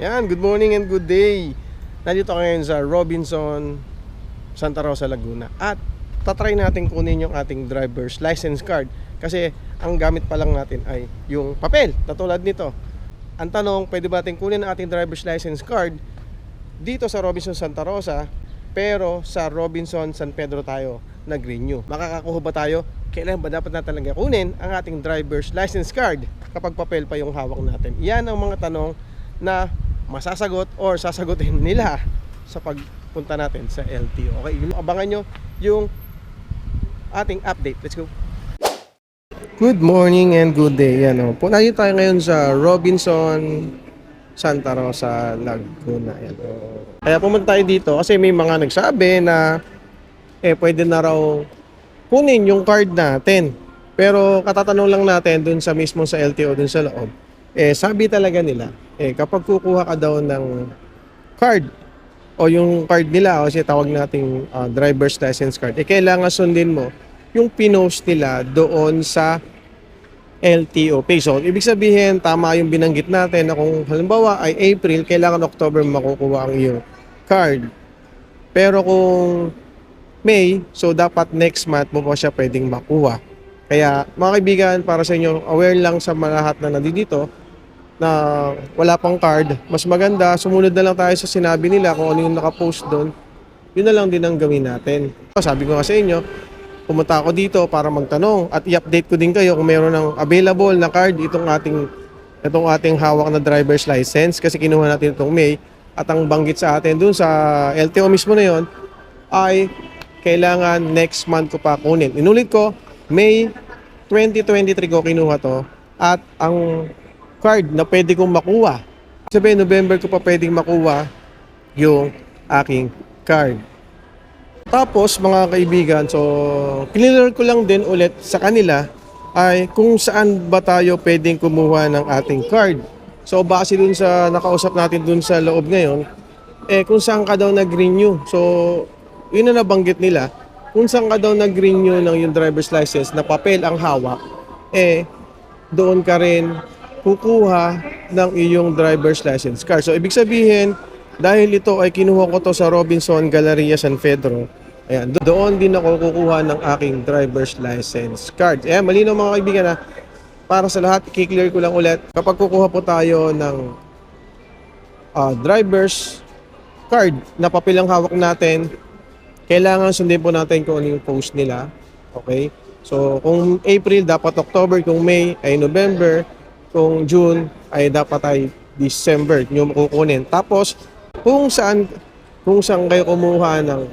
Yan, good morning and good day. Nandito ngayon sa Robinson, Santa Rosa, Laguna. At tatry natin kunin yung ating driver's license card. Kasi ang gamit pa lang natin ay yung papel, katulad nito. Ang tanong, pwede ba natin kunin ang ating driver's license card dito sa Robinson, Santa Rosa, pero sa Robinson, San Pedro tayo nag-renew? Makakakuha ba tayo? Kailan ba dapat natin talaga kunin ang ating driver's license card kapag papel pa yung hawak natin? Yan ang mga tanong na masasagot or sasagutin nila sa pagpunta natin sa LTO. Okay, abangan nyo yung ating update. Let's go. Good morning and good day. Yan, nandito tayo ngayon sa Robinson, Santa Rosa, Laguna. Yan, kaya pumunta tayo dito kasi may mga nagsabi na pwede na raw kunin yung card natin. Pero katatanong lang natin dun sa mismo sa LTO dun sa loob. Sabi talaga nila, kapag kukuha ka daw ng card o yung card nila o siya tawag nating driver's license card, kailangan sundin mo yung pinost nila doon sa LTO page. So, ibig sabihin, tama yung binanggit natin na kung halimbawa ay April, kailangan October makukuha ang iyong card. Pero kung May, so dapat next month mo pa siya pwedeng makuha. Kaya mga kaibigan, para sa inyo, aware lang sa mga lahat na nandito na wala pang card, mas maganda, sumunod na lang tayo sa sinabi nila kung ano yung nakapost doon. Yun na lang din ang gawin natin. Sabi ko nga sa inyo, pumunta ako dito para magtanong at i-update ko din kayo kung meron ng available na card itong ating hawak na driver's license kasi kinuha natin itong May at ang banggit sa atin doon sa LTO mismo na yon ay kailangan next month ko pa kunin. Inulit ko, May 2023 ko kinuha to at ang card na pwede kong makuha, sabihin November ko pa pwedeng makuha yung aking card. Tapos mga kaibigan, so clear ko lang din ulit sa kanila ay kung saan ba tayo pwedeng kumuha ng ating card. So base dun sa nakausap natin dun sa loob ngayon, kung saan ka daw nag-renew. So yun na nabanggit nila, kung saan ka daw nag-renew ng yung driver's license na papel ang hawak, doon ka rin kukuha ng iyong driver's license card. So ibig sabihin, dahil ito ay kinuha ko to sa Robinson Galleria San Pedro, ayan, doon din ako kukuha ng aking driver's license card. Ayan, malinaw mga kaibigan na para sa lahat, i-clear ko lang ulit, kapag kukuha po tayo ng driver's card na papel ang hawak natin, kailangan sundin po natin kung ano yung post nila. Okay? So, kung April, dapat October. Kung May, ay November. Kung June, ay dapat ay December yung kukunin. Tapos, kung saan kayo kumuha ng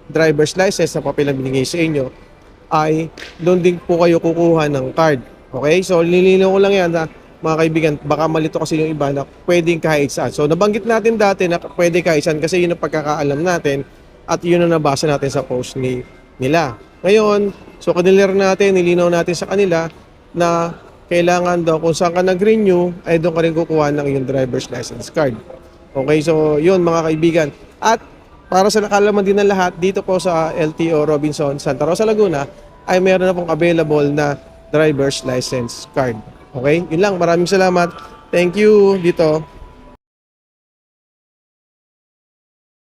driver's license na papel na binigay sa inyo, ay doon din po kayo kukuha ng card. Okay? So, nilinaw ko lang yan na mga kaibigan, baka malito kasi yung iba na pwedeng kahit saan. So, nabanggit natin dati na pwede kahit saan kasi yun ang pagkakaalam natin. At yun ang nabasa natin sa post nila. Ngayon, so kanilir natin, nilinaw natin sa kanila na kailangan daw kung saan ka nag-renew, ay doon ka rin kukuha ng iyong driver's license card. Okay, so yun mga kaibigan. At para sa nakalaman din ng lahat, dito po sa LTO Robinson, Santa Rosa, Laguna, ay meron na pong available na driver's license card. Okay, yun lang. Maraming salamat. Thank you dito.